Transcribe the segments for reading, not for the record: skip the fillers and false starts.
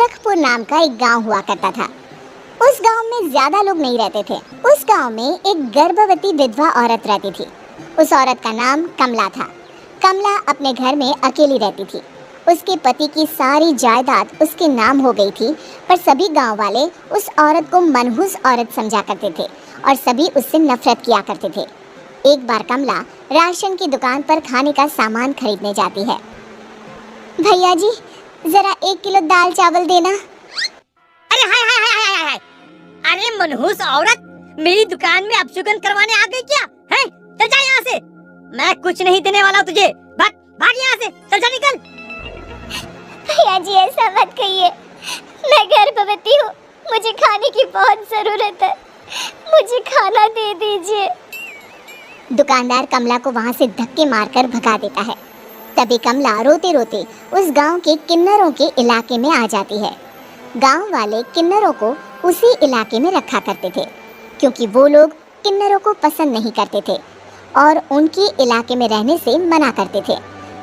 लखपुर नाम का एक गांव हुआ करता था। उस गांव में ज्यादा लोग नहीं रहते थे। उस गांव में एक गर्भवती विधवा औरत रहती थी। उस औरत का नाम कमला था। कमला अपने घर में अकेली रहती थी। उसके पति की सारी जायदाद उसके नाम हो गई थी, पर सभी गांव वाले उस औरत को मनहूस औरत समझा करते थे और सभी उससे नफरत किया करते थे। एक बार कमला राशन की दुकान पर खाने का सामान खरीदने जाती है। भैया जी, जरा 1 किलो दाल चावल देना। अरे हाय हाय हाय हाय हाय, अरे मनहूस औरत, मेरी दुकान में अपशगुन करवाने आ गई क्या? है, चल जा यहाँ से, मैं कुछ नहीं देने वाला तुझे। भाग भाग यहाँ से, चल जा निकल। भैया जी, ऐसा मत कहिए, मैं गर्भवती हूँ, मुझे खाने की बहुत जरूरत है, मुझे खाना दे दीजिए। दुकानदार कमला को वहाँ से धक्के मारकर भगा देता है। तभी कमला रोते रोते उस गांव के किन्नरों के इलाके में आ जाती है। गांव वाले किन्नरों को उसी इलाके में रखा करते थे, क्योंकि वो लोग किन्नरों को पसंद नहीं करते थे और उनके इलाके में रहने से मना करते थे।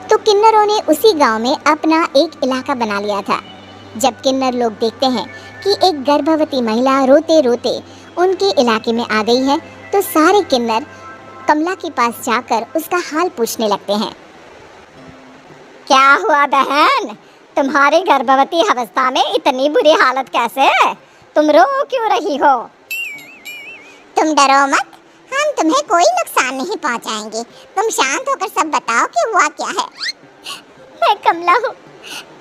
तो किन्नरों ने उसी गांव में अपना एक इलाका बना लिया था। जब किन्नर लोग देखते हैं कि एक गर्भवती महिला रोते रोते उनके इलाके में आ गई है, तो सारे किन्नर कमला के पास जाकर उसका हाल पूछने लगते हैं। क्या हुआ बहन, तुम्हारी गर्भवती अवस्था में इतनी बुरी हालत कैसे? तुम रो क्यों रही हो? तुम डरो मत, हम तुम्हें कोई नुकसान नहीं पहुंचाएंगे। तुम शांत होकर सब बताओ कि हुआ क्या है। मैं कमला हूँ,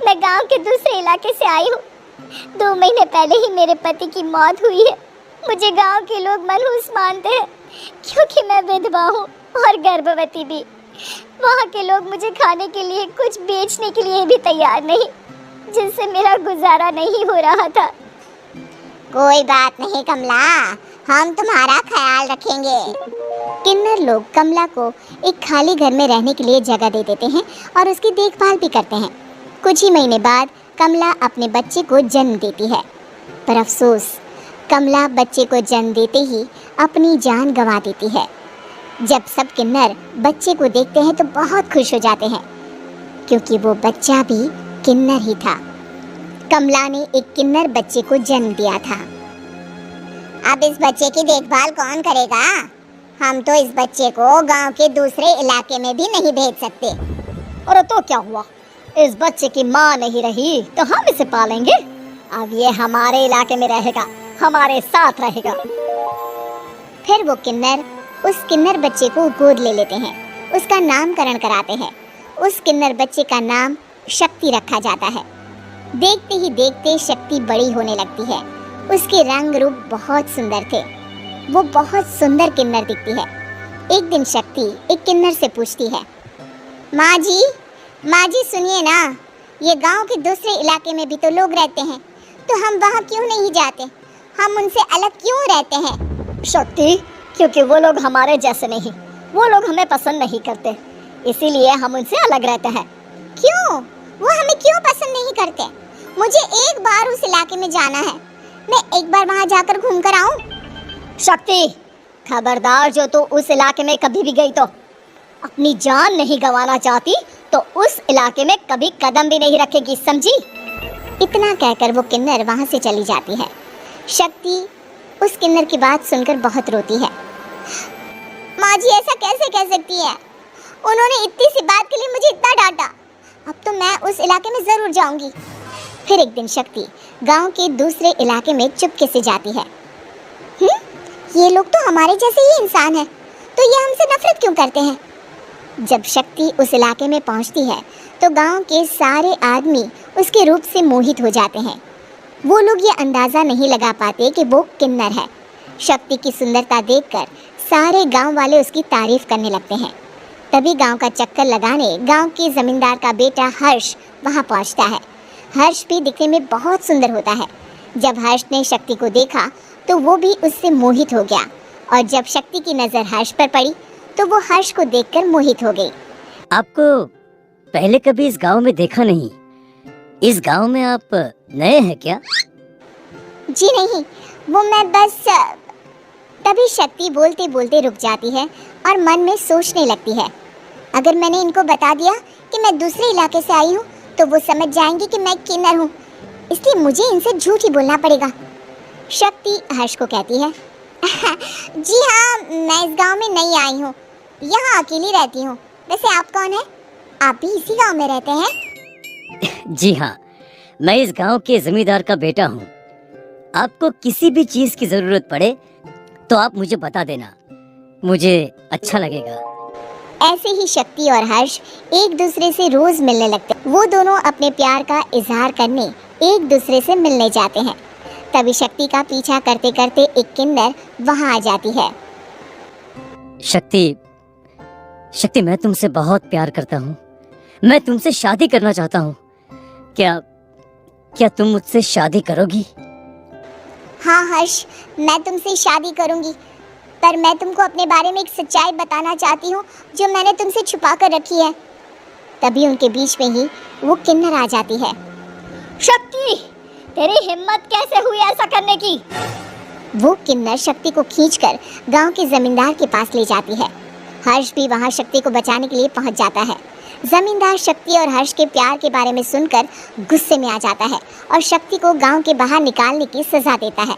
मैं गांव के दूसरे इलाके से आई हूँ। 2 महीने पहले ही मेरे पति की मौत हुई है। मुझे गांव के लोग मनहूस मानते हैं, क्योंकि मैं विधवा हूँ और गर्भवती भी। वहाँ के लोग मुझे खाने के लिए कुछ बेचने के लिए भी तैयार नहीं, जिससे मेरा गुजारा नहीं हो रहा था। कोई बात नहीं कमला, हम तुम्हारा ख्याल रखेंगे। किन्नर लोग कमला को एक खाली घर में रहने के लिए जगह दे देते हैं और उसकी देखभाल भी करते हैं। कुछ ही महीने बाद कमला अपने बच्चे को जन्म देती है, पर अफसोस, कमला बच्चे को जन्म देते ही अपनी जान गंवा देती है। जब सब किन्नर बच्चे को देखते हैं तो बहुत खुश हो जाते हैं, क्योंकि वो बच्चा भी किन्नर ही था। कमला ने एक किन्नर बच्चे को जन्म दिया था। अब इस बच्चे की देखभाल कौन करेगा? हम तो इस बच्चे को गांव के दूसरे इलाके में भी नहीं भेज सकते। और तो क्या हुआ, इस बच्चे की माँ नहीं रही तो हम इसे पालेंगे। अब ये हमारे इलाके में रहेगा, हमारे साथ रहेगा। फिर वो किन्नर उस किन्नर बच्चे को गोद ले लेते हैं, उसका नामकरण कराते हैं। उस किन्नर बच्चे का नाम शक्ति रखा जाता है। देखते ही देखते शक्ति बड़ी होने लगती है। उसके रंग रूप बहुत सुंदर थे। वो बहुत सुंदर किन्नर दिखती है। एक दिन शक्ति एक किन्नर से पूछती है, माँ जी सुनिए ना, ये गांव के दूसरे इलाके में भी तो लोग रहते हैं, तो हम वहाँ क्यों नहीं जाते? हम उनसे अलग क्यों रहते हैं? शक्ति, क्योंकि वो लोग हमारे जैसे नहीं, वो लोग हमें पसंद नहीं करते, इसीलिए हम उनसे अलग रहते हैं। क्यों? वो हमें क्यों पसंद नहीं करते? मुझे एक बार उस इलाके में जाना है, मैं एक बार वहाँ जाकर घूम कर आऊँ। शक्ति, खबरदार, जो तू उस इलाके में कभी भी गई तो अपनी जान नहीं गंवाना चाहती तो उस इलाके में कभी कदम भी नहीं रखेगी, समझी? इतना कहकर वो किन्नर वहाँ से चली जाती है। शक्ति उस किन्नर की बात सुनकर बहुत रोती है। माँ जी, ऐसा कैसे कह सकती है? उन्होंने इतनी सी बात के लिए मुझे इतना डांटा। अब तो मैं उस इलाके में ज़रूर जाऊंगी। फिर एक दिन शक्ति गांव के दूसरे इलाके में चुपके से जाती है। ये लोग तो हमारे जैसे ही इंसान हैं, तो ये हमसे नफरत क्यों करते हैं? जब शक्ति उस इलाके में पहुंचती है तो गांव के सारे आदमी उसके रूप से मोहित हो जाते हैं। वो लोग ये अंदाज़ा नहीं लगा पाते कि वो किन्नर है। शक्ति की सुंदरता देखकर सारे गांव वाले उसकी तारीफ करने लगते हैं। तभी गांव का चक्कर लगाने गांव के जमींदार का बेटा हर्ष वहां पहुंचता है। हर्ष भी दिखने में बहुत सुंदर होता है। जब हर्ष ने शक्ति को देखा तो वो भी उससे मोहित हो गया, और जब शक्ति की नज़र हर्ष पर पड़ी तो वो हर्ष को देखकर मोहित हो गई। आपको पहले कभी इस गांव में देखा नहीं। इस गांव में आप नए हैं क्या? जी नहीं, वो मैं बस। तभी शक्ति बोलते बोलते रुक जाती है और मन में सोचने लगती है, अगर मैंने इनको बता दिया कि मैं दूसरे इलाके से आई हूँ तो वो समझ जाएंगे कि मैं किन्नर हूँ। इसलिए मुझे इनसे झूठ ही बोलना पड़ेगा। शक्ति हर्ष को कहती है, जी हाँ, मैं इस गांव में नई आई हूँ, यहाँ अकेली रहती हूँ। वैसे आप कौन है? आप भी इसी गांव में रहते हैं? जी हाँ, मैं इस गांव के जमींदार का बेटा हूँ। आपको किसी भी चीज की जरूरत पड़े तो आप मुझे बता देना, मुझे अच्छा लगेगा। ऐसे ही शक्ति और हर्ष एक दूसरे से रोज मिलने लगते। वो दोनों अपने प्यार का इजहार करने एक दूसरे से मिलने जाते हैं। तभी शक्ति का पीछा करते करते एक किन्नर वहां आ जाती है। शक्ति, मैं तुमसे बहुत प्यार करता हूँ। मैं तुमसे शादी करना चाहता हूँ। क्या तुम मुझसे शादी करोगी? हाँ हर्ष, मैं तुमसे शादी करूंगी, पर मैं तुमको अपने बारे में एक सच्चाई बताना चाहती हूँ जो मैंने तुमसे छुपा कर रखी है। तभी उनके बीच में ही वो किन्नर आ जाती है। शक्ति, तेरी हिम्मत कैसे हुई ऐसा करने की? वो किन्नर शक्ति को खींचकर गांव के जमींदार के पास ले जाती है। हर्ष भी वहां शक्ति को बचाने के लिए पहुंच जाता है। जमींदार शक्ति और हर्ष के प्यार के बारे में सुनकर गुस्से में आ जाता है और शक्ति को गांव के बाहर निकालने की सजा देता है।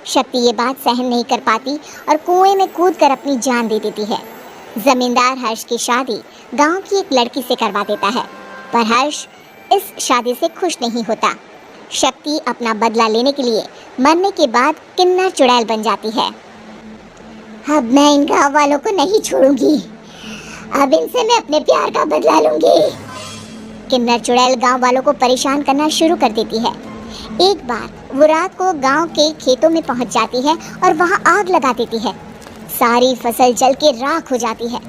शक्ति ये बात सहन नहीं कर पाती और कुएं में कूदकर अपनी जान दे देती है। जमींदार हर्ष की शादी गांव की एक लड़की से करवा देता है, पर हर्ष इस शादी से खुश नहीं होता। शक्ति अपना बदला लेने के लिए मरने के बाद किन्नर चुड़ैल बन जाती है। अब मैं इन गाँव वालों को नहीं छोड़ूंगी, अब इनसे मैं अपने प्यार का बदला लूंगी। किन्नर चुड़ैल गांव वालों को परेशान करना शुरू कर देती है। एक बार वो रात को गांव के खेतों में पहुंच जाती है और वहां आग लगा देती है। सारी फसल जल के राख हो जाती है।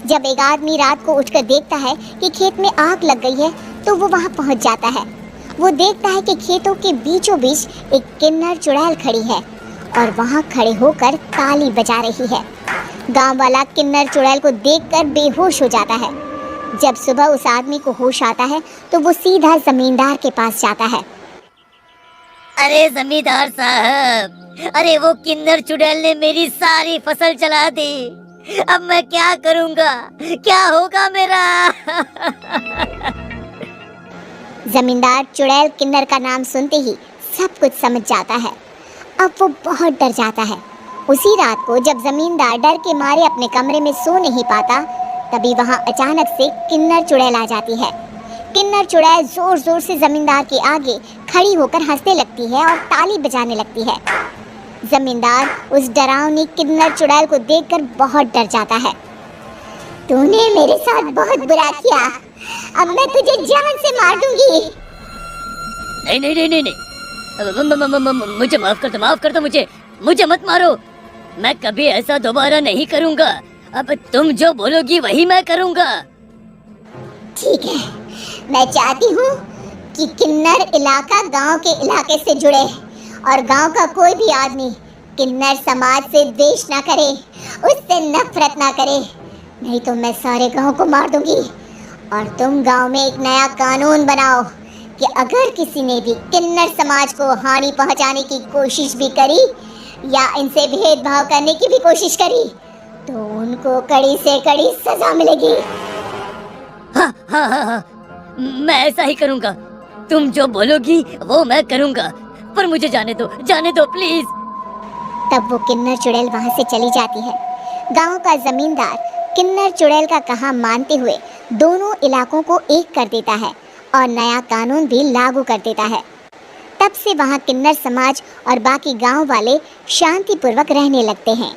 जब एक आदमी रात को उठकर देखता है कि खेत में आग लग गई है तो वो वहां पहुंच जाता है। वो देखता है कि खेतों के बीचों बीच एक किन्नर चुड़ैल खड़ी है और वहां खड़े होकर ताली बजा रही है। गांव वाला किन्नर चुड़ैल को देखकर बेहोश हो जाता है। जब सुबह उस आदमी को होश आता है तो वो सीधा जमींदार के पास जाता है। अरे जमींदार साहब, अरे वो किन्नर चुड़ैल ने मेरी सारी फसल जला दी। अब मैं क्या करूंगा, क्या होगा मेरा? जमींदार चुड़ैल किन्नर का नाम सुनते ही सब कुछ समझ जाता है। अब वो बहुत डर जाता है। उसी रात को जब जमींदार डर के मारे अपने कमरे में सो नहीं पाता, तभी वहां अचानक से किन्नर चुड़ैल आ जाती है। किन्नर चुड़ैल जोर जोर से जमींदार के आगे खड़ी होकर हंसने लगती है और ताली बजाने लगती है। जमींदार उस डरावनी किन्नर चुड़ैल को देखकर बहुत डर जाता है। तूने मेरे साथ बहुत बुरा किया, अब मैं तुझे जान से मार दूंगी। नहीं नहीं नहीं नहीं, मुझे माफ कर दो, मुझे मत मारो। मैं कभी ऐसा दोबारा नहीं करूंगा। अब तुम जो बोलोगी वही मैं करूंगा। ठीक है, मैं चाहती हूँ कि किन्नर इलाका गांव के इलाके से जुड़े और गांव का कोई भी आदमी किन्नर समाज से द्वेष ना करे, उससे नफरत ना करे, नहीं तो मैं सारे गांव को मार दूंगी। और तुम गांव में एक नया कानून बनाओ कि अगर किसी ने भी किन्नर समाज को हानि पहुंचाने की कोशिश भी करी या इनसे भेदभाव करने की भी कोशिश करी तो उनको कड़ी से कड़ी सजा मिलेगी। हाँ, मैं ऐसा ही करूंगा। तुम जो बोलोगी वो मैं करूंगा, पर मुझे जाने दो प्लीज। तब वो किन्नर चुड़ैल वहां से चली जाती है। गांव का जमींदार किन्नर चुड़ैल का कहा मानते हुए दोनों इलाकों को एक कर देता है और नया कानून भी लागू कर देता है। तब से वहां किन्नर समाज और बाकी गांव वाले शांतिपूर्वक रहने लगते हैं।